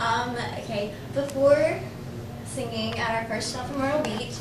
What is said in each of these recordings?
Okay, before singing at our first stop in Myrtle Beach,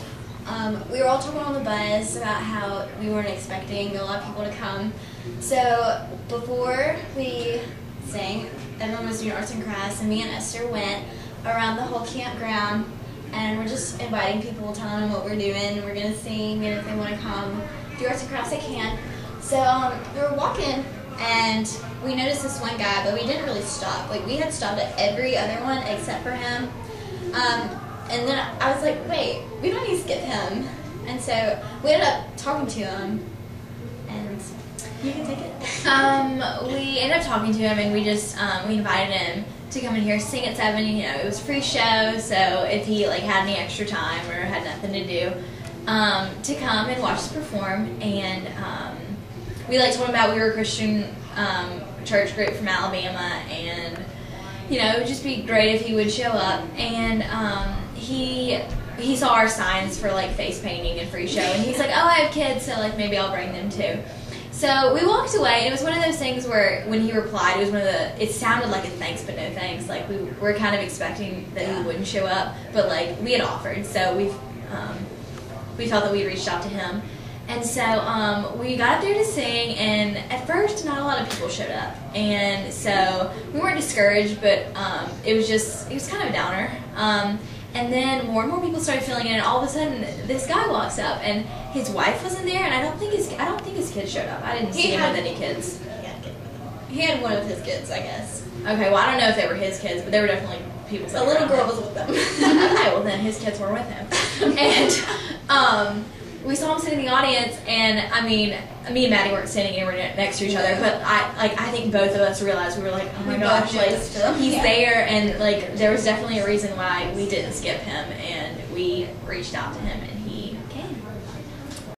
we were all talking on the bus about how we weren't expecting a lot of people to come. So before we sang, everyone was doing arts and crafts, and me and Esther went around the whole campground, and we're just inviting people, telling them what we're doing. We're going to sing, and if they want to come do arts and crafts, they can. So we were walking, and we noticed this one guy, but we didn't really stop. Like, we had stopped at every other one except for him. And then I was like, wait, we don't need to skip him. And so we ended up talking to him, and you can take it. We ended up talking to him, and we just we invited him to come in here, sing at 7. You know, it was a free show, so if he like had any extra time or had nothing to do, to come and watch us perform. And we like told him about we were a Christian church group from Alabama, and you know, it would just be great if he would show up. And he saw our signs for like face painting and free show, and he's like, oh, I have kids, so like maybe I'll bring them too. So we walked away, and it was one of those things where when he replied, it was it sounded like a thanks but no thanks. Like we were kind of expecting that he wouldn't show up, but like we had offered, so we felt that we reached out to him. And so we got up there to sing, and at first not a lot of people showed up, and so we weren't discouraged, but it was kind of a downer. And then more and more people started filling in, and all of a sudden this guy walks up, and his wife wasn't there, and I don't think his kids showed up. I didn't see him with any kids. He had one of his kids, I guess. Okay, well I don't know if they were his kids, but they were definitely people. The little girl was with them. Okay, well then his kids were with him, and we saw him sitting in the audience, and I mean, me and Mattie weren't sitting anywhere next to each other, but I think both of us realized, we were like, oh my gosh, like he's there, and like there was definitely a reason why we didn't skip him, and we reached out to him, and